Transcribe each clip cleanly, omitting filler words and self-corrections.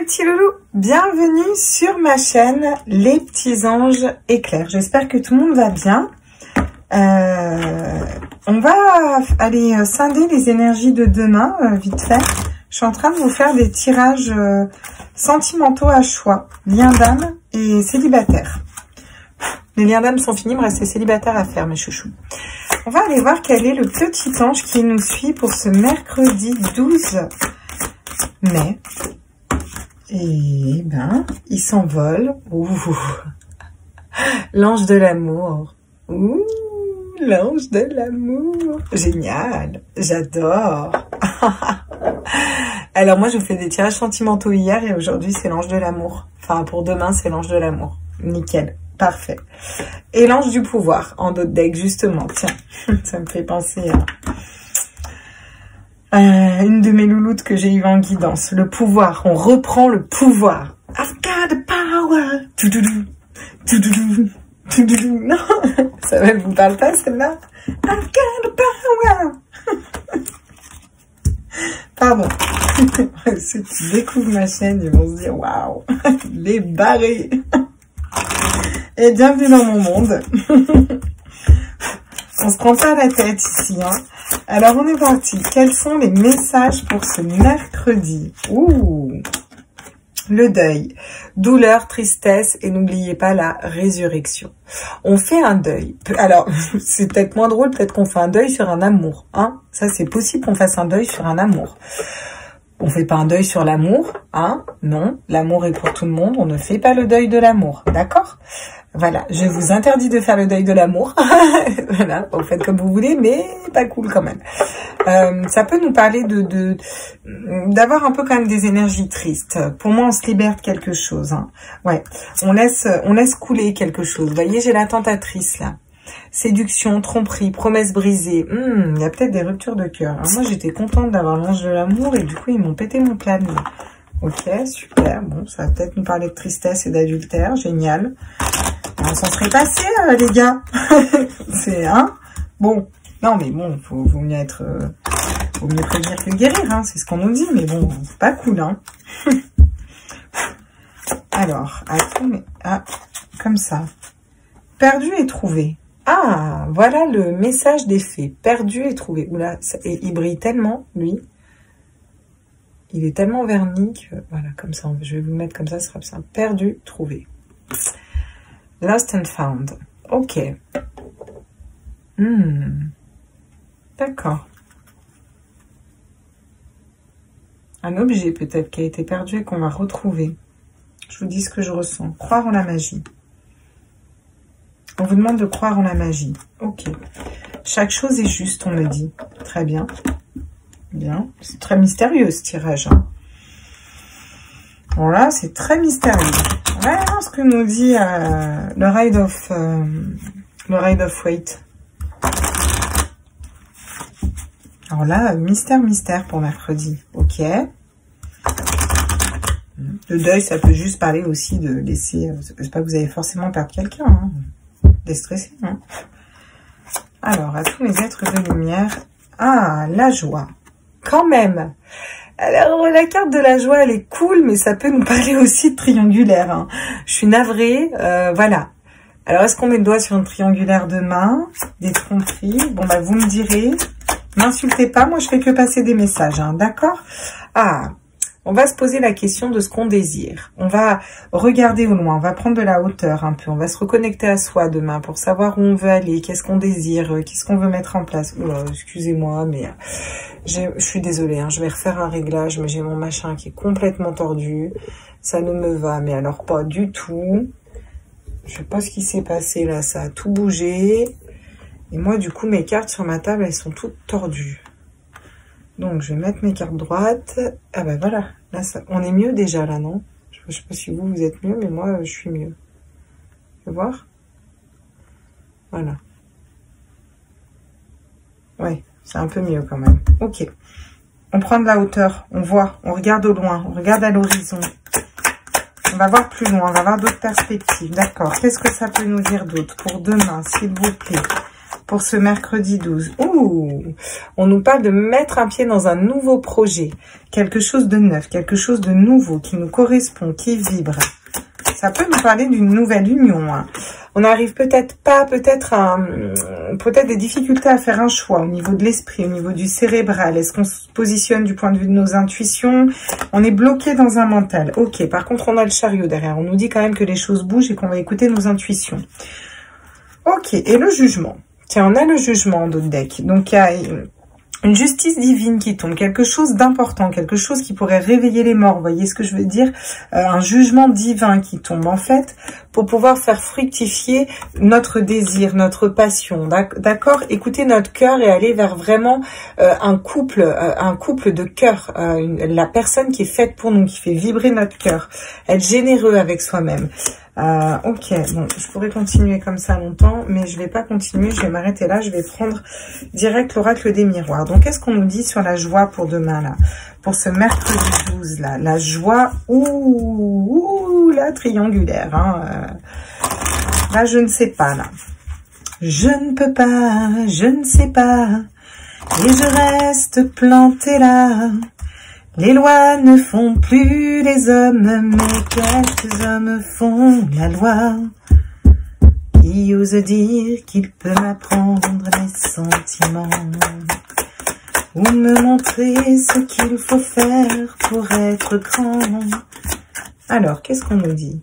mes petits loulous, bienvenue sur ma chaîne Les Petits Anges Éclairs. J'espère que tout le monde va bien. On va aller scinder les énergies de demain, vite fait. Je suis en train de vous faire des tirages sentimentaux à choix, liens d'âme et célibataire. Les liens d'âme sont finis, il me reste les célibataires à faire, mes chouchous. On va aller voir quel est le petit ange qui nous suit pour ce mercredi 12 mai. Et ben, il s'envole. L'ange de l'amour. Ouh, l'ange de l'amour. Génial, j'adore. Alors moi, je vous fais des tirages sentimentaux hier et aujourd'hui, c'est l'ange de l'amour. Enfin, pour demain, c'est l'ange de l'amour. Nickel, parfait. Et l'ange du pouvoir, en d'autres decks, justement. Tiens, ça me fait penser à une de mes louloutes que j'ai eu en guidance. Le pouvoir, on reprend le pouvoir. I've got the power. Non, ça ne vous parle pas celle-là? I've got the power. Pardon. Ceux qui découvrent ma chaîne, ils vont se dire waouh, les barrés. Et bienvenue dans mon monde. On se prend pas la tête ici, hein. Alors on est parti. Quels sont les messages pour ce mercredi? Ouh, le deuil, douleur, tristesse et n'oubliez pas la résurrection. On fait un deuil. Alors c'est peut-être moins drôle, peut-être qu'on fait un deuil sur un amour, hein. Ça c'est possible qu'on fasse un deuil sur un amour. On fait pas un deuil sur l'amour, hein. Non, l'amour est pour tout le monde. On ne fait pas le deuil de l'amour, d'accord? Voilà, je vous interdis de faire le deuil de l'amour. Voilà, vous faites comme vous voulez, mais pas cool quand même. Ça peut nous parler d'avoir un peu quand même des énergies tristes. Pour moi, on se libère de quelque chose, hein. Ouais, on laisse couler quelque chose. Vous voyez, j'ai la tentatrice là. Séduction, tromperie, promesse brisée. Il y a peut-être des ruptures de cœur. Alors, moi, j'étais contente d'avoir l'ange de l'amour et du coup, ils m'ont pété mon plan. Ok, super. Bon, ça va peut-être nous parler de tristesse et d'adultère. Génial. On s'en serait passé, les gars. C'est, hein. Bon, non, mais bon, vaut mieux être... vaut mieux prévenir que guérir, hein. C'est ce qu'on nous dit, mais bon, c'est pas cool, hein. Alors, attends, mais... Ah, comme ça. Perdu et trouvé. Ah, voilà le message des fées. Perdu et trouvé. Oula, il brille tellement, lui. Il est tellement verni que... Voilà, comme ça. Je vais vous mettre comme ça, ce sera plus simple. Perdu, trouvé. Lost and found. Ok. D'accord. Un objet peut-être qui a été perdu et qu'on va retrouver. Je vous dis ce que je ressens. Croire en la magie. On vous demande de croire en la magie. Ok. Chaque chose est juste, on me dit. Très bien. Bien. C'est très mystérieux ce tirage, hein. Voilà, c'est très mystérieux. Vraiment ce que nous dit le Ride of Weight. Alors là, mystère pour mercredi. Ok. Le deuil, ça peut juste parler aussi de laisser... C'est pas que vous allez forcément perdre quelqu'un, hein. Déstressé, hein. Alors, à tous les êtres de lumière. Ah, la joie. Quand même. Alors, la carte de la joie, elle est cool, mais ça peut nous parler aussi de triangulaire, hein. Je suis navrée, voilà. Alors, est-ce qu'on met le doigt sur une triangulaire demain? Des tromperies? Bon, bah, vous me direz. M'insultez pas, moi, je fais que passer des messages, hein, d'accord? Ah, on va se poser la question de ce qu'on désire. On va regarder au loin, on va prendre de la hauteur un peu. On va se reconnecter à soi demain pour savoir où on veut aller, qu'est-ce qu'on désire, qu'est-ce qu'on veut mettre en place. Oula, excusez-moi, mais je suis désolée, hein, je vais refaire un réglage, mais j'ai mon machin qui est complètement tordu. Ça ne me va, mais alors pas du tout. Je sais pas ce qui s'est passé là, ça a tout bougé. Et moi, du coup, mes cartes sur ma table, elles sont toutes tordues. Donc, je vais mettre mes cartes droites. Ah ben voilà, là, on est mieux déjà, là, non? Je sais pas si vous êtes mieux, mais moi, je suis mieux. Tu veux voir? Voilà. Ouais, c'est un peu mieux quand même. Ok. On prend de la hauteur, on voit, on regarde au loin, on regarde à l'horizon. On va voir plus loin, on va voir d'autres perspectives. D'accord, qu'est-ce que ça peut nous dire d'autre pour demain, s'il vous plaît? pour ce mercredi 12. Ouh, on nous parle de mettre un pied dans un nouveau projet, quelque chose de neuf, quelque chose de nouveau qui nous correspond, qui vibre. Ça peut nous parler d'une nouvelle union. Hein. On n'arrive peut-être pas, peut-être des difficultés à faire un choix au niveau de l'esprit, au niveau du cérébral. Est-ce qu'on se positionne du point de vue de nos intuitions? On est bloqué dans un mental. Ok, par contre, on a le chariot derrière. On nous dit quand même que les choses bougent et qu'on va écouter nos intuitions. Ok, et le jugement. Tiens, on a le jugement en dos de deck. Donc, il y a une justice divine qui tombe, quelque chose d'important, quelque chose qui pourrait réveiller les morts, vous voyez ce que je veux dire, un jugement divin qui tombe, en fait, pour pouvoir faire fructifier notre désir, notre passion, d'accord? Écoutez notre cœur et aller vers vraiment un couple de cœur, la personne qui est faite pour nous, qui fait vibrer notre cœur, être généreux avec soi-même. Ok, bon, je pourrais continuer comme ça longtemps, mais je vais pas continuer, je vais m'arrêter là, je vais prendre direct l'oracle des miroirs. Donc, qu'est-ce qu'on nous dit sur la joie pour demain, là? Pour ce mercredi 12, là, la joie, la triangulaire, hein, là, je ne sais pas, là. Je ne peux pas, je ne sais pas, et je reste plantée là. Les lois ne font plus les hommes, mais quelques hommes font la loi. Qui ose dire qu'il peut m'apprendre les sentiments, ou me montrer ce qu'il faut faire pour être grand. Alors, qu'est-ce qu'on nous dit?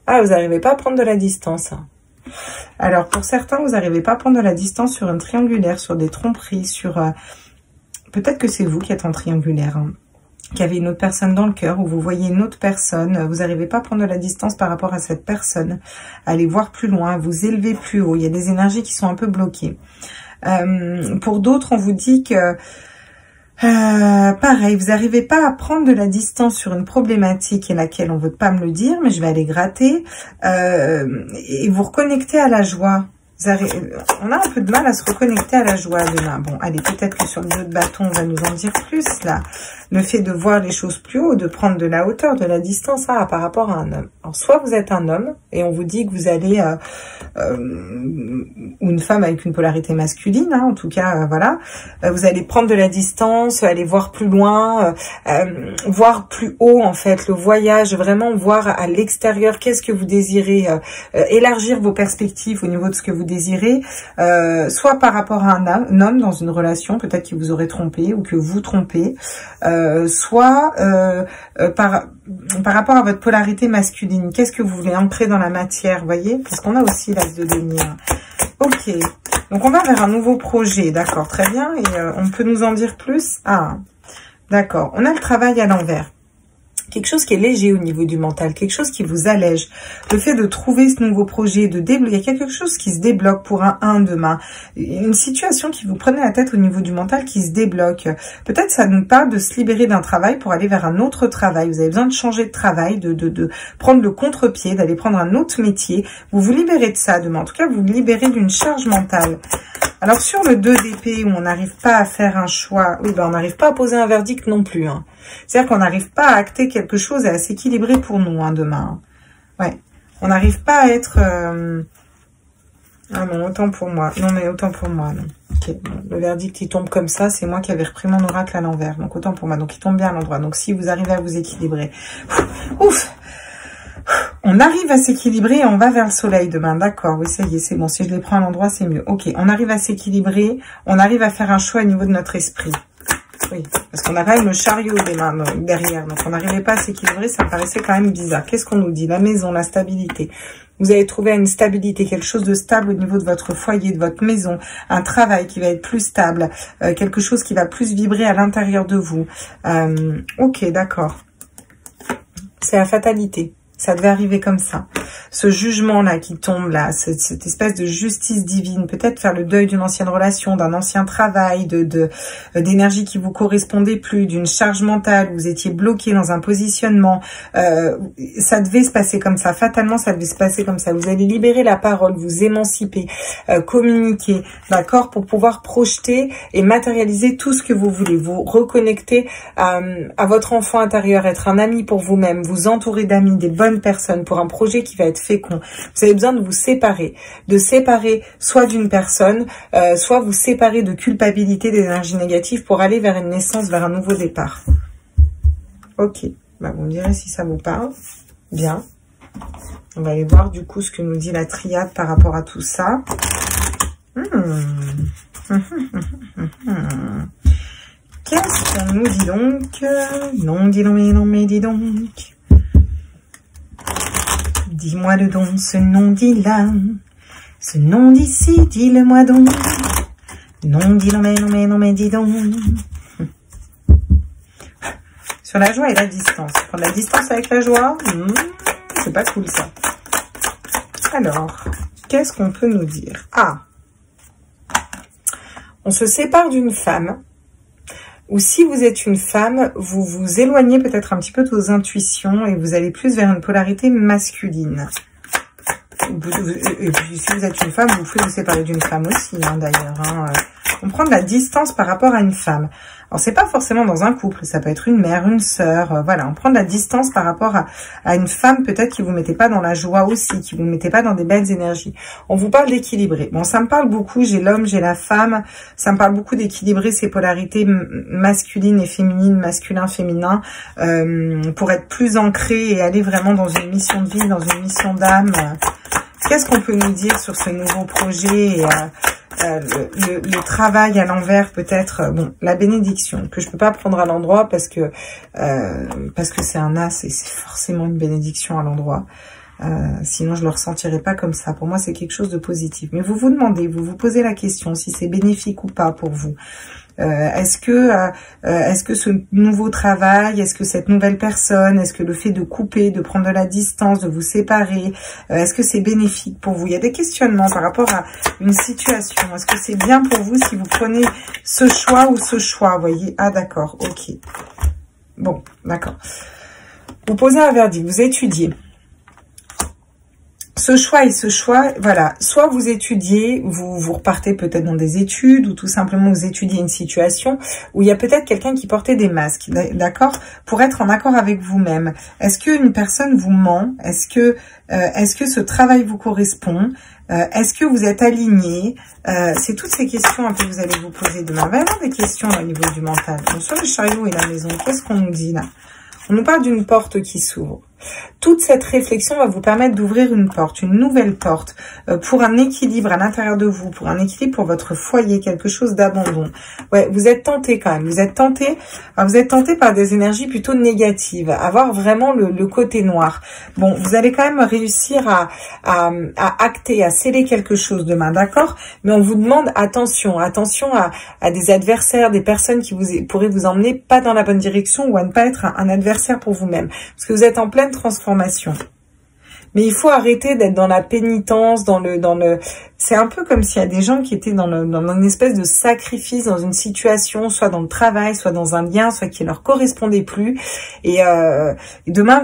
Ah, vous n'arrivez pas à prendre de la distance. Alors, pour certains, vous n'arrivez pas à prendre de la distance sur une triangulaire, sur des tromperies, sur... peut-être que c'est vous qui êtes en triangulaire, hein, qui avez une autre personne dans le cœur, ou vous voyez une autre personne, vous n'arrivez pas à prendre de la distance par rapport à cette personne, aller voir plus loin, vous élever plus haut, il y a des énergies qui sont un peu bloquées. Pour d'autres, on vous dit que, pareil, vous n'arrivez pas à prendre de la distance sur une problématique et laquelle on ne veut pas me le dire, mais je vais aller gratter, et vous reconnecter à la joie. On a un peu de mal à se reconnecter à la joie demain. Bon, allez, peut-être que sur le jeu de bâton, on va nous en dire plus, là. Le fait de voir les choses plus haut, de prendre de la hauteur, de la distance, par rapport à un homme. Alors, soit vous êtes un homme, et on vous dit que vous allez... ou une femme avec une polarité masculine, hein, en tout cas, voilà. Vous allez prendre de la distance, aller voir plus loin, voir plus haut, en fait, le voyage, vraiment voir à l'extérieur, qu'est-ce que vous désirez, élargir vos perspectives au niveau de ce que vous désirez, soit par rapport à un homme dans une relation, peut-être qu'il vous aurait trompé ou que vous trompez, soit par rapport à votre polarité masculine. Qu'est-ce que vous voulez ancrer dans la matière, vous voyez? Parce qu'on a aussi l'as de denier. Ok, donc on va vers un nouveau projet, d'accord, très bien. Et on peut nous en dire plus? Ah, d'accord, on a le travail à l'envers. Quelque chose qui est léger au niveau du mental, quelque chose qui vous allège. Le fait de trouver ce nouveau projet, de débloquer, il y a quelque chose qui se débloque pour un demain. Une situation qui vous prenait la tête au niveau du mental qui se débloque. Peut-être ça nous parle de se libérer d'un travail pour aller vers un autre travail. Vous avez besoin de changer de travail, de prendre le contre-pied, d'aller prendre un autre métier. Vous vous libérez de ça demain. En tout cas, vous vous libérez d'une charge mentale. Alors, sur le 2 d'épée, où on n'arrive pas à faire un choix, oui, ben, on n'arrive pas à poser un verdict non plus, hein. C'est-à-dire qu'on n'arrive pas à acter quelque chose et à s'équilibrer pour nous, hein, demain. Ouais. On n'arrive pas à être... Ah non, autant pour moi. Non, mais autant pour moi, non. Ok, bon, le verdict, il tombe comme ça. C'est moi qui avais repris mon oracle à l'envers. Donc, autant pour moi. Donc, il tombe bien à l'endroit. Donc, si vous arrivez à vous équilibrer... Ouf! On arrive à s'équilibrer et on va vers le soleil demain. D'accord, oui, ça y est, c'est bon. Si je les prends à l'endroit, c'est mieux. Ok, on arrive à s'équilibrer. On arrive à faire un choix au niveau de notre esprit. Oui, parce qu'on a quand même le chariot derrière. Donc, on n'arrivait pas à s'équilibrer. Ça me paraissait quand même bizarre. Qu'est-ce qu'on nous dit? La maison, la stabilité. Vous allez trouver une stabilité, quelque chose de stable au niveau de votre foyer, de votre maison. Un travail qui va être plus stable. Quelque chose qui va plus vibrer à l'intérieur de vous. Ok, d'accord. C'est la fatalité. Ça devait arriver comme ça. Ce jugement-là qui tombe là, cette espèce de justice divine, peut-être faire le deuil d'une ancienne relation, d'un ancien travail, d'énergie qui vous correspondait plus, d'une charge mentale, vous étiez bloqué dans un positionnement. Ça devait se passer comme ça. Fatalement, ça devait se passer comme ça. Vous allez libérer la parole, vous émanciper, communiquer, d'accord, pour pouvoir projeter et matérialiser tout ce que vous voulez. Vous reconnecter à votre enfant intérieur, être un ami pour vous-même, vous entourer d'amis, des bonnes bonne personne, pour un projet qui va être fécond. Vous avez besoin de vous séparer soit d'une personne, soit vous séparer de culpabilité, d'énergie négative pour aller vers une naissance, vers un nouveau départ. Ok, bah, vous me direz si ça vous parle. Bien. On va aller voir du coup ce que nous dit la triade par rapport à tout ça. Qu'est-ce qu'on nous dit donc? Non, dis donc, non, mais dis donc. Dis-moi le don, ce nom dit là. Ce nom d'ici, dis-le-moi donc. Non, dis donc, mais non, mais non, mais dis donc. Sur la joie et la distance. Prendre la distance avec la joie, c'est pas cool ça. Alors, qu'est-ce qu'on peut nous dire? Ah, on se sépare d'une femme. Ou si vous êtes une femme, vous vous éloignez peut-être un petit peu de vos intuitions et vous allez plus vers une polarité masculine. Et puis, si vous êtes une femme, vous pouvez vous séparer d'une femme aussi, hein, d'ailleurs. Hein. On prend de la distance par rapport à une femme. Alors, c'est pas forcément dans un couple, ça peut être une mère, une sœur, voilà. On prend de la distance par rapport à une femme, peut-être, qui vous mettait pas dans la joie aussi, qui vous mettait pas dans des belles énergies. On vous parle d'équilibrer. Bon, ça me parle beaucoup, j'ai l'homme, j'ai la femme, ça me parle beaucoup d'équilibrer ces polarités masculines et féminines, masculin, féminin, pour être plus ancré et aller vraiment dans une mission de vie, dans une mission d'âme. Qu'est-ce qu'on peut nous dire sur ce nouveau projet et, le travail à l'envers, peut-être, bon, la bénédiction, que je peux pas prendre à l'endroit parce que c'est un as et c'est forcément une bénédiction à l'endroit. Sinon, je le ressentirais pas comme ça. Pour moi, c'est quelque chose de positif. Mais vous vous demandez, vous vous posez la question si c'est bénéfique ou pas pour vous. Est-ce que ce nouveau travail, est-ce que cette nouvelle personne, est-ce que le fait de couper, de prendre de la distance, de vous séparer, est-ce que c'est bénéfique pour vous? Il y a des questionnements par rapport à une situation. Est-ce que c'est bien pour vous si vous prenez ce choix ou ce choix? Vous voyez? Ah d'accord, ok. Bon, d'accord. Vous posez un verdict, vous étudiez. Ce choix et ce choix, voilà, soit vous étudiez, vous repartez peut-être dans des études, ou tout simplement vous étudiez une situation où il y a peut-être quelqu'un qui portait des masques, d'accord, pour être en accord avec vous-même. Est-ce qu'une personne vous ment? Est-ce que ce travail vous correspond? Est-ce que vous êtes aligné? C'est toutes ces questions un peu que vous allez vous poser demain. Il va y avoir des questions au niveau du mental. Donc, sur le chariot et la maison, qu'est-ce qu'on nous dit là? On nous parle d'une porte qui s'ouvre. Toute cette réflexion va vous permettre d'ouvrir une porte, une nouvelle porte, pour un équilibre à l'intérieur de vous, pour un équilibre pour votre foyer, quelque chose d'abandon. Ouais, vous êtes tenté quand même, vous êtes tenté par des énergies plutôt négatives, avoir vraiment le côté noir. Bon, vous allez quand même réussir à acter, à sceller quelque chose demain, d'accord? Mais on vous demande attention à des adversaires, des personnes qui pourraient vous emmener pas dans la bonne direction ou à ne pas être un adversaire pour vous-même. Parce que vous êtes en pleine transformation. Mais il faut arrêter d'être dans la pénitence, c'est un peu comme s'il y a des gens qui étaient dans une espèce de sacrifice dans une situation, soit dans le travail, soit dans un lien, soit qui leur correspondait plus. Et demain,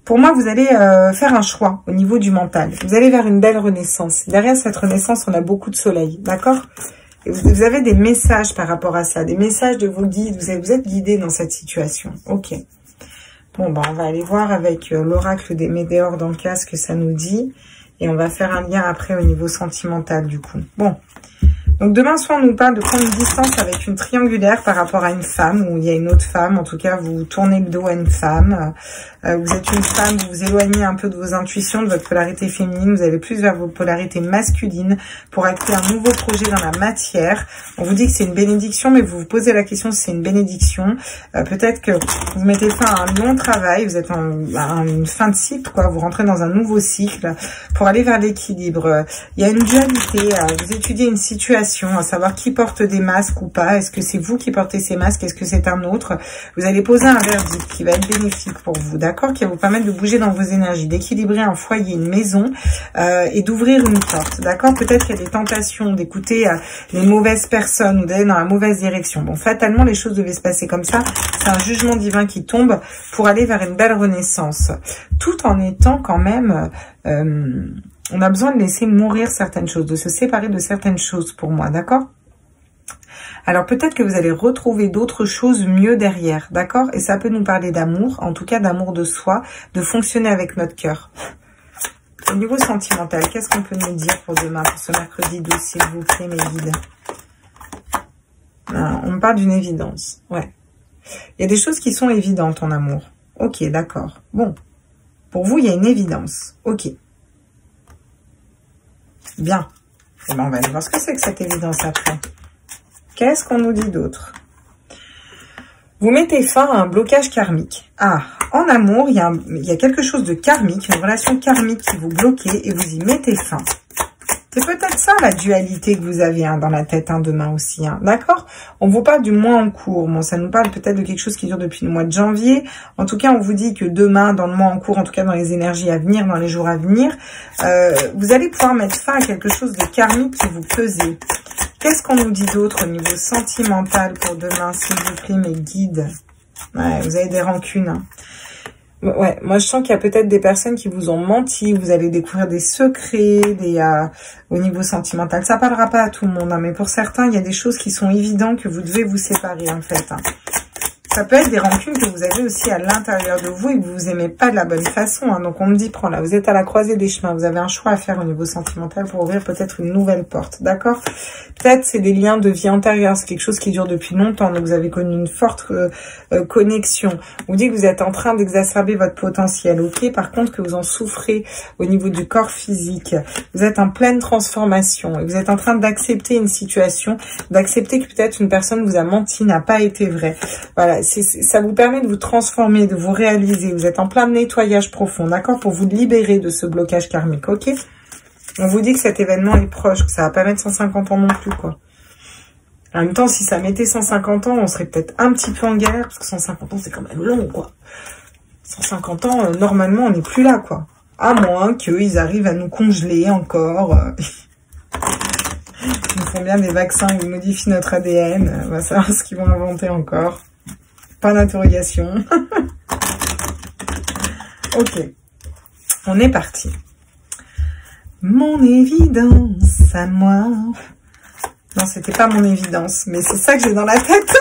pour moi, vous allez faire un choix au niveau du mental. Vous allez vers une belle renaissance. Derrière cette renaissance, on a beaucoup de soleil, d'accord ? Et vous avez des messages par rapport à ça, des messages de vos guides. Vous êtes guidé dans cette situation. Ok. Bon, on va aller voir avec l'oracle des Médéors dans le cas ce que ça nous dit. Et on va faire un lien après au niveau sentimental du coup. Bon. Donc demain soir, on nous parle de prendre une distance avec une triangulaire par rapport à une femme, ou il y a une autre femme. En tout cas, vous tournez le dos à une femme. Vous êtes une femme, vous vous éloignez un peu de vos intuitions, de votre polarité féminine. Vous allez plus vers vos polarités masculines pour acter un nouveau projet dans la matière. On vous dit que c'est une bénédiction, mais vous vous posez la question si c'est une bénédiction. Peut-être que vous mettez fin à un long travail, vous êtes à une fin de cycle, quoi. Vous rentrez dans un nouveau cycle pour aller vers l'équilibre. Il y a une dualité. Vous étudiez une situation, à savoir qui porte des masques ou pas. Est-ce que c'est vous qui portez ces masques? Est-ce que c'est un autre? Vous allez poser un verdict qui va être bénéfique pour vous, d'accord? Qui va vous permettre de bouger dans vos énergies, d'équilibrer un foyer, une maison et d'ouvrir une porte, d'accord? Peut-être qu'il y a des tentations d'écouter les mauvaises personnes ou d'aller dans la mauvaise direction. Bon, fatalement, les choses devaient se passer comme ça. C'est un jugement divin qui tombe pour aller vers une belle renaissance. Tout en étant quand même... on a besoin de laisser mourir certaines choses, de se séparer de certaines choses pour moi, d'accord? Alors peut-être que vous allez retrouver d'autres choses mieux derrière, d'accord? Et ça peut nous parler d'amour, en tout cas d'amour de soi, de fonctionner avec notre cœur. Au niveau sentimental, qu'est-ce qu'on peut nous dire pour demain, pour ce mercredi 12, s'il vous plaît, mes guides? On me parle d'une évidence, ouais. Il y a des choses qui sont évidentes en amour. Ok, d'accord. Bon, pour vous, il y a une évidence. Ok. Bien. Et ben, on va aller voir ce que c'est que cette évidence après. Qu'est-ce qu'on nous dit d'autre? Vous mettez fin à un blocage karmique. Ah, en amour, il y a quelque chose de karmique, une relation karmique qui vous bloquez et vous y mettez fin. C'est peut-être ça la dualité que vous avez dans la tête demain aussi, d'accord? On vous parle du mois en cours. Bon, ça nous parle peut-être de quelque chose qui dure depuis le mois de janvier. En tout cas, on vous dit que demain, dans le mois en cours, en tout cas dans les énergies à venir, dans les jours à venir, vous allez pouvoir mettre fin à quelque chose de karmique qui vous pesait. Qu'est-ce qu'on nous dit d'autre au niveau sentimental pour demain, s'il vous plaît, mes guides? Ouais, vous avez des rancunes. Ouais, moi je sens qu'il y a peut-être des personnes qui vous ont menti, vous allez découvrir des secrets, au niveau sentimental. Ça parlera pas à tout le monde, mais pour certains, il y a des choses qui sont évidentes que vous devez vous séparer en fait. Ça peut être des rancunes que vous avez aussi à l'intérieur de vous et que vous vous aimez pas de la bonne façon. Donc on me dit, prends là, vous êtes à la croisée des chemins, vous avez un choix à faire au niveau sentimental pour ouvrir peut-être une nouvelle porte, d'accord? Peut-être c'est des liens de vie antérieure, c'est quelque chose qui dure depuis longtemps, donc vous avez connu une forte connexion. On vous dit que vous êtes en train d'exacerber votre potentiel, ok? Par contre que vous en souffrez au niveau du corps physique, vous êtes en pleine transformation et vous êtes en train d'accepter une situation, d'accepter que peut-être une personne vous a menti, n'a pas été vraie. Voilà. Ça vous permet de vous transformer, de vous réaliser. Vous êtes en plein nettoyage profond, d'accord? Pour vous libérer de ce blocage karmique, ok? On vous dit que cet événement est proche, que ça va pas mettre 150 ans non plus, quoi. En même temps, si ça mettait 150 ans, on serait peut-être un petit peu en galère, parce que 150 ans, c'est quand même long, quoi. 150 ans, normalement, on n'est plus là, quoi. À moins qu'ils arrivent à nous congeler encore. Ils nous font bien des vaccins, ils modifient notre ADN. On va savoir ce qu'ils vont inventer encore. Pas d'interrogation. Ok. On est parti. Mon évidence à moi. Non, c'était pas mon évidence, mais c'est ça que j'ai dans la tête.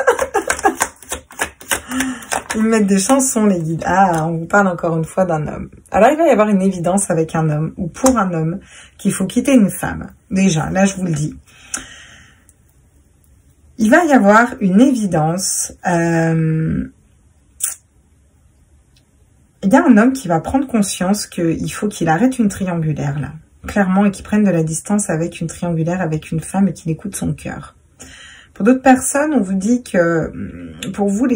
Ils me mettent des chansons, les guides. Ah, on vous parle encore une fois d'un homme. Alors, il va y avoir une évidence avec un homme, ou pour un homme, qu'il faut quitter une femme. Déjà, là, je vous le dis. Il va y avoir une évidence. Il y a un homme qui va prendre conscience qu'il faut qu'il arrête une triangulaire, là. Clairement, et qu'il prenne de la distance avec une triangulaire, avec une femme, et qu'il écoute son cœur. Pour d'autres personnes, on vous dit que, pour vous,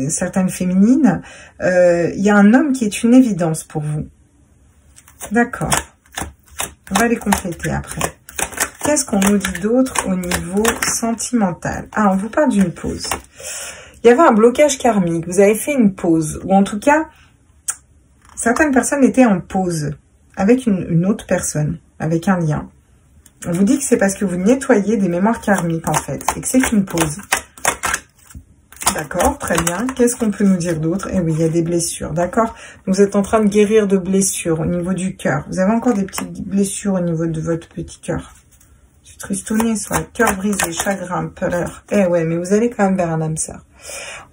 certaines féminines, il y a un homme qui est une évidence pour vous. D'accord. On va les compléter après. Qu'est-ce qu'on nous dit d'autre au niveau sentimental? Ah, on vous parle d'une pause. Il y avait un blocage karmique. Vous avez fait une pause. Ou en tout cas, certaines personnes étaient en pause avec une autre personne, avec un lien. On vous dit que c'est parce que vous nettoyez des mémoires karmiques, en fait. Et que c'est une pause. D'accord, très bien. Qu'est-ce qu'on peut nous dire d'autre? Eh oui, il y a des blessures, d'accord? Vous êtes en train de guérir de blessures au niveau du cœur. Vous avez encore des petites blessures au niveau de votre petit cœur. Tristonné, soit cœur brisé, chagrin, peur. Eh ouais, mais vous allez quand même vers un âme sœur.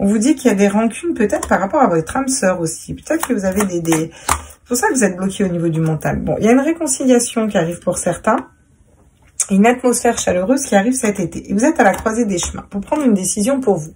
On vous dit qu'il y a des rancunes peut-être par rapport à votre âme sœur aussi. Peut-être que vous avez des... C'est pour ça que vous êtes bloqué au niveau du mental. Bon, il y a une réconciliation qui arrive pour certains. Une atmosphère chaleureuse qui arrive cet été. Et vous êtes à la croisée des chemins pour prendre une décision pour vous.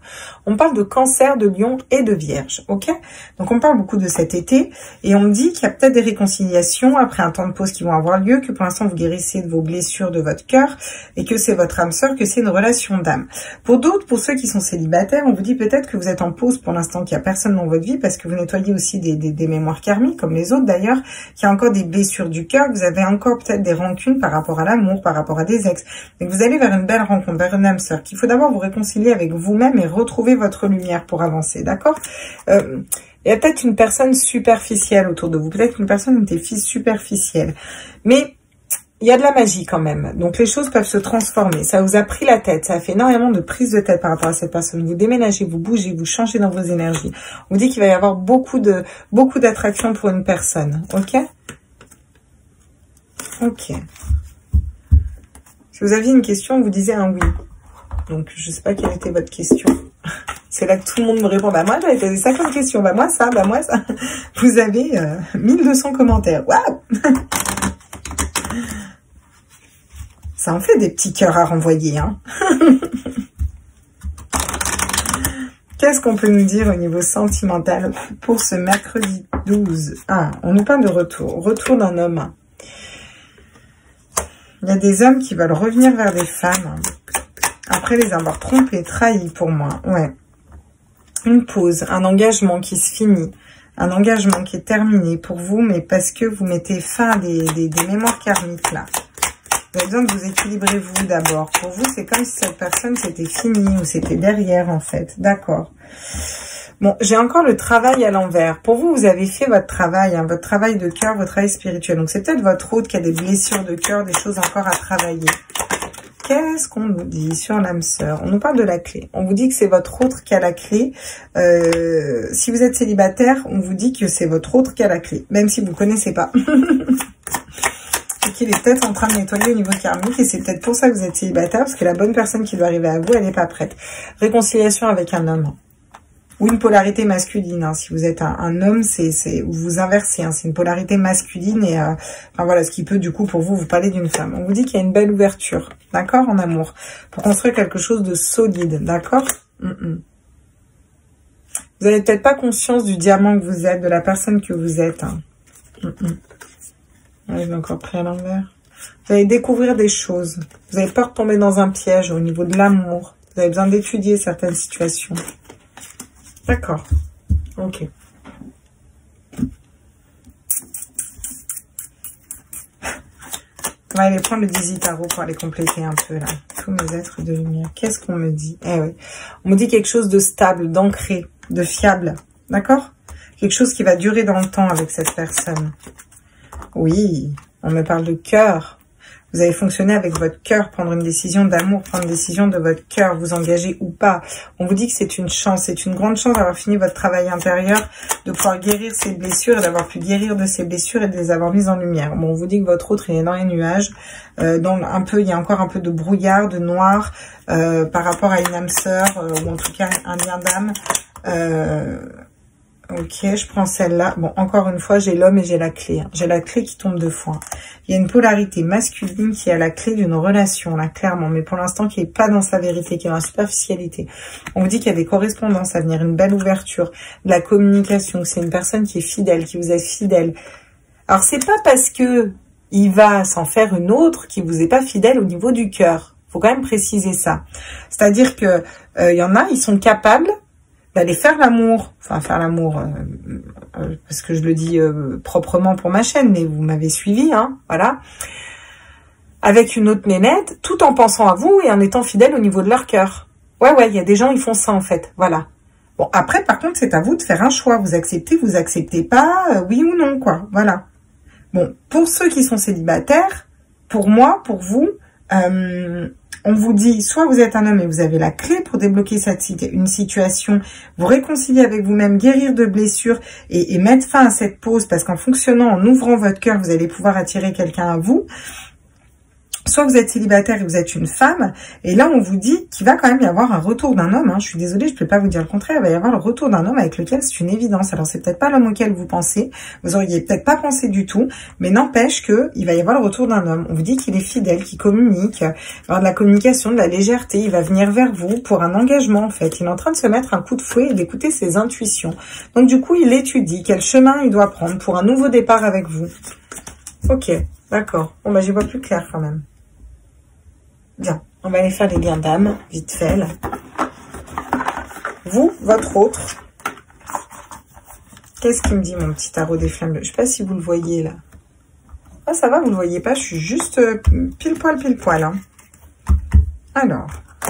On parle de Cancer, de Lion et de Vierge, ok? Donc on parle beaucoup de cet été et on me dit qu'il y a peut-être des réconciliations après un temps de pause qui vont avoir lieu, que pour l'instant vous guérissez de vos blessures de votre cœur et que c'est votre âme sœur, que c'est une relation d'âme. Pour d'autres, pour ceux qui sont célibataires, on vous dit peut-être que vous êtes en pause pour l'instant, qu'il n'y a personne dans votre vie parce que vous nettoyez aussi des mémoires karmiques, comme les autres d'ailleurs, qu'il y a encore des blessures du cœur, que vous avez encore peut-être des rancunes par rapport à l'amour, par rapport à des ex. Donc vous allez vers une belle rencontre, vers une âme sœur, qu'il faut d'abord vous réconcilier avec vous-même et retrouver votre lumière pour avancer, d'accord? Il y a peut-être une personne superficielle autour de vous, peut-être une personne des filles superficielles, mais il y a de la magie quand même, donc les choses peuvent se transformer. Ça vous a pris la tête, ça a fait énormément de prise de tête par rapport à cette personne. Vous déménagez, vous bougez, vous changez dans vos énergies. On vous dit qu'il va y avoir beaucoup d'attraction pour une personne, ok? Ok. Si vous aviez une question, vous disiez un oui. Donc, je sais pas quelle était votre question. C'est là que tout le monde me répond. Bah, moi, j'avais posé ça comme question. Bah, moi, ça. Bah, moi, ça. Vous avez 1200 commentaires. Waouh! Ça en fait des petits cœurs à renvoyer, hein. Qu'est-ce qu'on peut nous dire au niveau sentimental pour ce mercredi 12? Ah, on nous parle de retour. Retour d'un homme. Il y a des hommes qui veulent revenir vers des femmes après les avoir trompés, trahis pour moi. Ouais. Une pause, un engagement qui se finit. Un engagement qui est terminé pour vous, mais parce que vous mettez fin à des mémoires karmiques là. Vous avez besoin de vous équilibrer vous d'abord. Pour vous, c'est comme si cette personne c'était fini ou c'était derrière en fait. D'accord. Bon, j'ai encore le travail à l'envers. Pour vous, vous avez fait votre travail, hein, votre travail de cœur, votre travail spirituel. Donc c'est peut-être votre hôte qui a des blessures de cœur, des choses encore à travailler. Qu'est-ce qu'on nous dit sur l'âme sœur? On nous parle de la clé. On vous dit que c'est votre autre qui a la clé. Si vous êtes célibataire, on vous dit que c'est votre autre qui a la clé, même si vous ne connaissez pas. Qu'il est peut-être en train de nettoyer au niveau karmique et c'est peut-être pour ça que vous êtes célibataire, parce que la bonne personne qui doit arriver à vous, elle n'est pas prête. Réconciliation avec un homme. Ou une polarité masculine. Hein. Si vous êtes un homme, vous inversez. Hein. C'est une polarité masculine et enfin voilà, ce qui peut du coup pour vous parler d'une femme. On vous dit qu'il y a une belle ouverture, d'accord, en amour, pour construire quelque chose de solide, d'accord. Vous n'avez peut-être pas conscience du diamant que vous êtes, de la personne que vous êtes. Hein. Ouais, je l'ai encore pris à l'envers. Vous allez découvrir des choses. Vous avez peur de tomber dans un piège au niveau de l'amour. Vous avez besoin d'étudier certaines situations. D'accord. Ok. On va aller prendre le 18 tarot pour aller compléter un peu là. Tous mes êtres de lumière. Qu'est-ce qu'on me dit? Eh oui. On me dit quelque chose de stable, d'ancré, de fiable. D'accord? Quelque chose qui va durer dans le temps avec cette personne. Oui, on me parle de cœur. Vous allez fonctionner avec votre cœur, prendre une décision d'amour, prendre une décision de votre cœur, vous engager ou pas. On vous dit que c'est une chance, c'est une grande chance d'avoir fini votre travail intérieur, de pouvoir guérir ces blessures, d'avoir pu guérir de ces blessures et de les avoir mises en lumière. Bon, on vous dit que votre autre est dans les nuages, il y a encore un peu de brouillard, de noir par rapport à une âme sœur, ou en tout cas un lien d'âme. Ok, je prends celle-là. Bon, encore une fois, j'ai l'homme et j'ai la clé. Hein. J'ai la clé qui tombe 2 fois. Il y a une polarité masculine qui est à la clé d'une relation, là, clairement. Mais pour l'instant, qui n'est pas dans sa vérité, qui est dans la superficialité. On vous dit qu'il y a des correspondances à venir, une belle ouverture, de la communication. C'est une personne qui est fidèle, qui vous est fidèle. Alors, c'est pas parce que il va s'en faire une autre qui vous est pas fidèle au niveau du cœur. Faut quand même préciser ça. C'est-à-dire que il y en a, ils sont capables d'aller faire l'amour, enfin faire l'amour, parce que je le dis proprement pour ma chaîne, mais vous m'avez suivi, hein, voilà, avec une autre nénette, tout en pensant à vous et en étant fidèle au niveau de leur cœur. Ouais, il y a des gens, ils font ça en fait, voilà. Bon, après, par contre, c'est à vous de faire un choix, vous acceptez pas, oui ou non, quoi, voilà. Bon, pour ceux qui sont célibataires, pour moi, pour vous, on vous dit, soit vous êtes un homme et vous avez la clé pour débloquer une situation, vous réconcilier avec vous-même, guérir de blessures et mettre fin à cette pause, parce qu'en fonctionnant, en ouvrant votre cœur, vous allez pouvoir attirer quelqu'un à vous. Soit vous êtes célibataire et vous êtes une femme, et là on vous dit qu'il va quand même y avoir un retour d'un homme, hein. Je suis désolée, je ne peux pas vous dire le contraire, il va y avoir le retour d'un homme avec lequel c'est une évidence. Alors c'est peut-être pas l'homme auquel vous pensez, vous auriez peut-être pas pensé du tout, mais n'empêche qu'il va y avoir le retour d'un homme. On vous dit qu'il est fidèle, qu'il communique, il va y avoir de la communication, de la légèreté, il va venir vers vous pour un engagement en fait. Il est en train de se mettre un coup de fouet et d'écouter ses intuitions. Donc du coup il étudie quel chemin il doit prendre pour un nouveau départ avec vous. Ok, d'accord. Bon bah j'y vois plus clair quand même. Bien, on va aller faire les liens d'âme, vite fait. Là. Vous, votre autre. Qu'est-ce qu'il me dit, mon petit tarot des flammes? Je ne sais pas si vous le voyez, là. Ah, ça va, vous ne le voyez pas. Je suis juste pile poil. Hein. Alors. De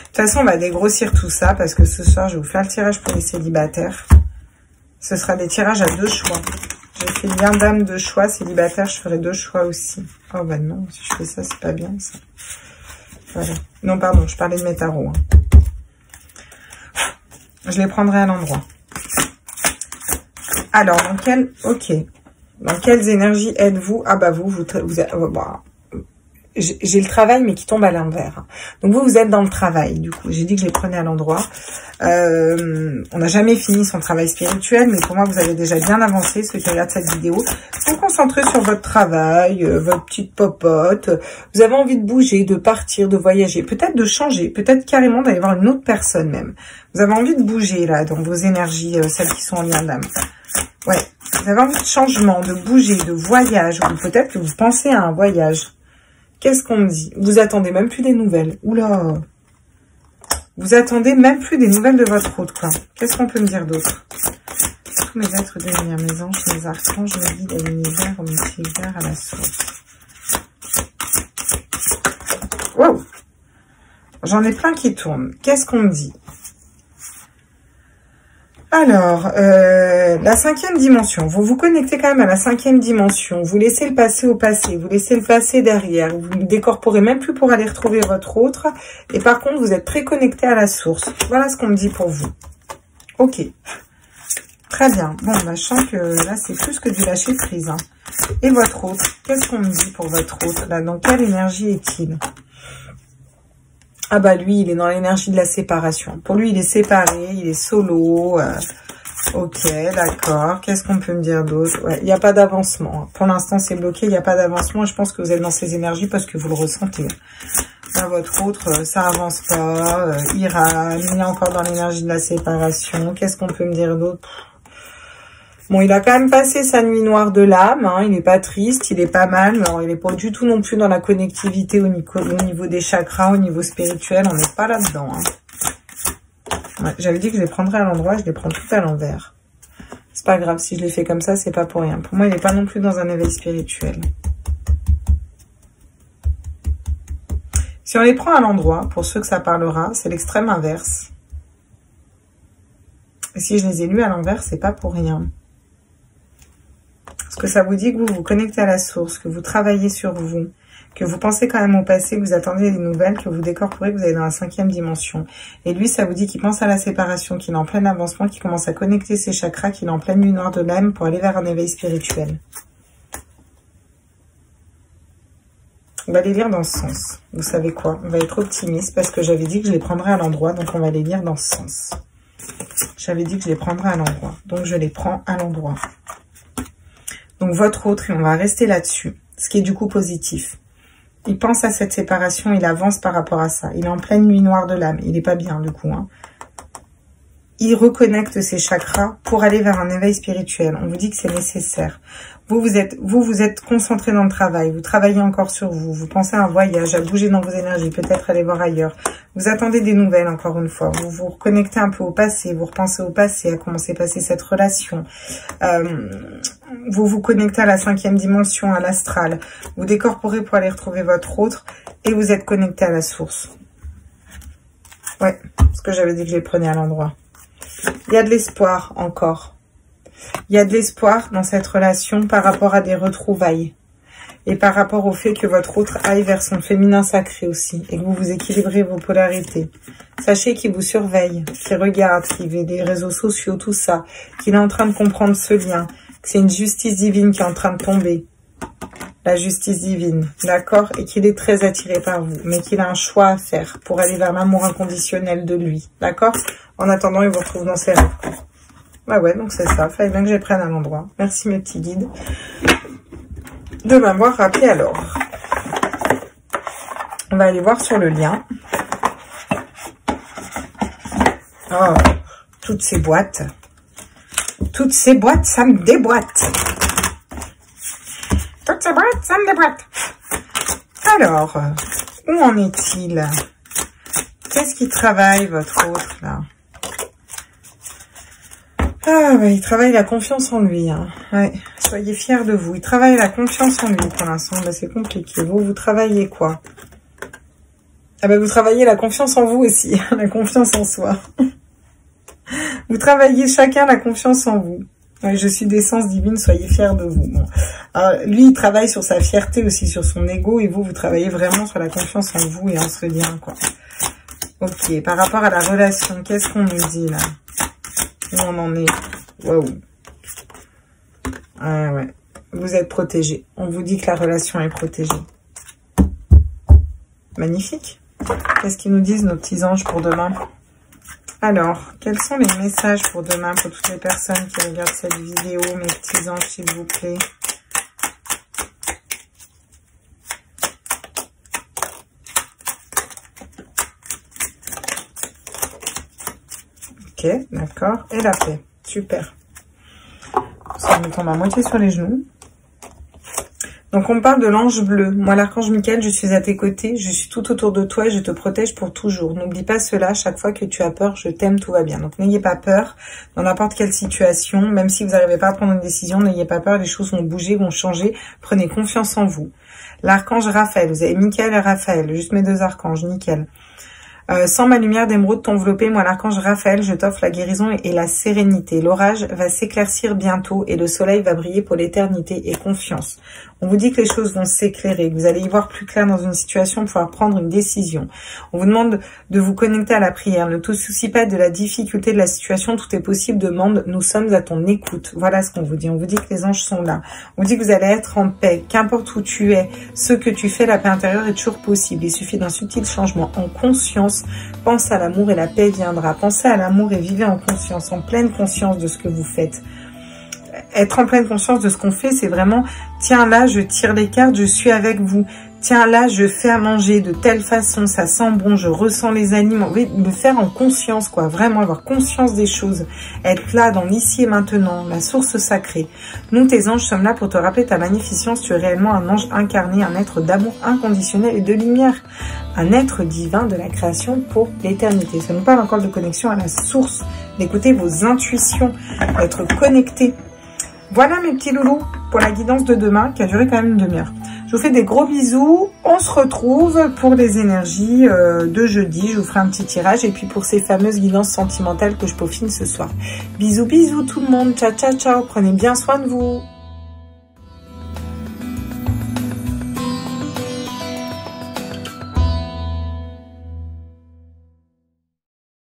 toute façon, on va dégrossir tout ça, parce que ce soir, je vais vous faire le tirage pour les célibataires. Ce sera des tirages à 2 choix. J'ai fait lien d'âme de choix, célibataire, je ferai 2 choix aussi. Oh bah non, si je fais ça, c'est pas bien ça. Voilà. Non, pardon, je parlais de mes tarots. Hein. Je les prendrai à l'endroit. Alors, dans quel... Ok. Dans quelles énergies êtes-vous? Ah bah vous bah, j'ai le travail mais qui tombe à l'envers. Donc vous êtes dans le travail, du coup. J'ai dit que je les prenais à l'endroit. On n'a jamais fini son travail spirituel, mais pour moi, vous avez déjà bien avancé, ceux qui regardent cette vidéo. Vous concentrez sur votre travail, votre petite popote. Vous avez envie de bouger, de partir, de voyager, peut-être de changer, peut-être carrément d'aller voir une autre personne même. Vous avez envie de bouger, là, dans vos énergies, celles qui sont en lien d'âme. Ouais, vous avez envie de changement, de bouger, de voyage, ou peut-être que vous pensez à un voyage. Qu'est-ce qu'on me dit? Vous attendez même plus des nouvelles. Oula! Vous attendez même plus des nouvelles de votre route, quoi. Qu'est-ce qu'on peut me dire d'autre? Tous mes êtres de lumière, mes anges, mes archanges, mes guides à l'univers, au multivers, à la source. Wow! J'en ai plein qui tournent. Qu'est-ce qu'on me dit? Alors, la 5e dimension, vous vous connectez quand même à la 5e dimension, vous laissez le passé au passé, vous laissez le passé derrière, vous ne décorporez même plus pour aller retrouver votre autre, et par contre, vous êtes très connecté à la source. Voilà ce qu'on me dit pour vous. Ok, très bien. Bon, bah, je sens que là, c'est plus que du lâcher prise. Hein. Et votre autre, qu'est-ce qu'on me dit pour votre autre? Là, dans quelle énergie est-il? Ah bah lui, il est dans l'énergie de la séparation. Pour lui, il est séparé, il est solo. Ok, d'accord. Qu'est-ce qu'on peut me dire d'autre? Ouais, il n'y a pas d'avancement. Pour l'instant, c'est bloqué, il n'y a pas d'avancement. Je pense que vous êtes dans ces énergies parce que vous le ressentez. Là, votre autre, ça avance pas. Il est encore dans l'énergie de la séparation. Qu'est-ce qu'on peut me dire d'autre? Bon, il a quand même passé sa nuit noire de l'âme, hein, il n'est pas triste, il est pas mal, mais alors, il n'est pas du tout non plus dans la connectivité au niveau des chakras, au niveau spirituel, on n'est pas là-dedans. Hein. Ouais, j'avais dit que je les prendrais à l'endroit, je les prends tout à l'envers. C'est pas grave, si je les fais comme ça, c'est pas pour rien. Pour moi, il n'est pas non plus dans un éveil spirituel. Si on les prend à l'endroit, pour ceux que ça parlera, c'est l'extrême inverse. Et si je les ai lus à l'envers, c'est pas pour rien. Parce que ça vous dit que vous vous connectez à la source, que vous travaillez sur vous, que vous pensez quand même au passé, que vous attendez des nouvelles, que vous décorporez, que vous allez dans la 5e dimension. Et lui, ça vous dit qu'il pense à la séparation, qu'il est en plein avancement, qu'il commence à connecter ses chakras, qu'il est en pleine nuit noire de l'âme pour aller vers un éveil spirituel. On va les lire dans ce sens. Vous savez quoi? On va être optimiste parce que j'avais dit que je les prendrais à l'endroit, donc on va les lire dans ce sens. J'avais dit que je les prendrais à l'endroit, donc je les prends à l'endroit. Donc, votre autre, et on va rester là-dessus, ce qui est du coup positif. Il pense à cette séparation, il avance par rapport à ça. Il est en pleine nuit noire de l'âme, il n'est pas bien du coup. Hein. Il reconnecte ses chakras pour aller vers un éveil spirituel. On vous dit que c'est nécessaire. Vous êtes concentré dans le travail, vous travaillez encore sur vous, vous pensez à un voyage, à bouger dans vos énergies, peut-être aller voir ailleurs. Vous attendez des nouvelles encore une fois, vous vous reconnectez un peu au passé, vous repensez au passé, à comment s'est passée cette relation. Vous vous connectez à la 5e dimension, à l'astral. Vous décorporez pour aller retrouver votre autre et vous êtes connecté à la source. Ouais, parce que j'avais dit que je les prenais à l'endroit. Il y a de l'espoir encore. Il y a de l'espoir dans cette relation par rapport à des retrouvailles. Et par rapport au fait que votre autre aille vers son féminin sacré aussi. Et que vous vous équilibrez vos polarités. Sachez qu'il vous surveille, qu'il regarde, qu'il fait des réseaux sociaux, tout ça. Qu'il est en train de comprendre ce lien. Que c'est une justice divine qui est en train de tomber. La justice divine, d'accord? Et qu'il est très attiré par vous. Mais qu'il a un choix à faire pour aller vers l'amour inconditionnel de lui. D'accord? En attendant, il vous retrouve dans ses rêves. Bah ouais, donc c'est ça. Fallait bien que je les prenne à l'endroit. Merci mes petits guides de m'avoir rappelé alors. On va aller voir sur le lien. Oh, toutes ces boîtes. Toutes ces boîtes, ça me déboîte. Toutes ces boîtes, ça me déboîte. Alors, où en est-il? Qu'est-ce qui travaille, votre autre, là? Ah, ouais, il travaille la confiance en lui. Hein. Ouais, soyez fiers de vous. Il travaille la confiance en lui pour l'instant. Bah, c'est compliqué. Vous travaillez quoi? Ah bah, vous travaillez la confiance en vous aussi. La confiance en soi. Vous travaillez chacun la confiance en vous. Ouais, je suis d'essence divine, soyez fiers de vous. Bon. Alors, lui, il travaille sur sa fierté aussi, sur son ego. Et vous travaillez vraiment sur la confiance en vous et en ce lien, quoi. Ok, par rapport à la relation, qu'est-ce qu'on nous dit, là? Où on en est? Waouh. Ah ouais. vous êtes protégé. On vous dit que la relation est protégée. Magnifique. Qu'est-ce qu'ils nous disent nos petits anges pour demain? Alors, quels sont les messages pour demain pour toutes les personnes qui regardent cette vidéo, mes petits anges, s'il vous plaît? Ok, d'accord. Et la paix. Super. Ça me tombe à moitié sur les genoux. Donc, on parle de l'ange bleu. Moi, l'archange Michael, je suis à tes côtés. Je suis tout autour de toi et je te protège pour toujours. N'oublie pas cela. Chaque fois que tu as peur, je t'aime, tout va bien. Donc, n'ayez pas peur dans n'importe quelle situation. Même si vous n'arrivez pas à prendre une décision, n'ayez pas peur. Les choses vont bouger, vont changer. Prenez confiance en vous. L'archange Raphaël. Vous avez Michael et Raphaël. Juste mes deux archanges. Nickel. Sans ma lumière d'émeraude t'envelopper, moi l'archange Raphaël, je t'offre la guérison et la sérénité. L'orage va s'éclaircir bientôt et le soleil va briller pour l'éternité et confiance. On vous dit que les choses vont s'éclairer, que vous allez y voir plus clair dans une situation, pouvoir prendre une décision. On vous demande de vous connecter à la prière. Ne te soucie pas de la difficulté de la situation, tout est possible. Demande, nous sommes à ton écoute. Voilà ce qu'on vous dit. On vous dit que les anges sont là. On vous dit que vous allez être en paix, qu'importe où tu es. Ce que tu fais, la paix intérieure est toujours possible. Il suffit d'un subtil changement en conscience. Pense à l'amour et la paix viendra. Pensez à l'amour et vivez en conscience, en pleine conscience de ce que vous faites. Être en pleine conscience de ce qu'on fait, c'est vraiment, tiens là, je tire les cartes, je suis avec vous. Tiens là, je fais à manger de telle façon, ça sent bon, je ressens les aliments. Oui, le faire en conscience, quoi. Vraiment avoir conscience des choses. Être là dans l'ici et maintenant, la source sacrée. Nous, tes anges, sommes là pour te rappeler ta magnificence. Tu es réellement un ange incarné, un être d'amour inconditionnel et de lumière. Un être divin de la création pour l'éternité. Ça nous parle encore de connexion à la source, d'écouter vos intuitions, d'être connecté. Voilà mes petits loulous pour la guidance de demain qui a duré quand même une demi-heure. Je vous fais des gros bisous. On se retrouve pour les énergies de jeudi. Je vous ferai un petit tirage et puis pour ces fameuses guidances sentimentales que je peaufine ce soir. Bisous, bisous tout le monde. Ciao, ciao, ciao. Prenez bien soin de vous.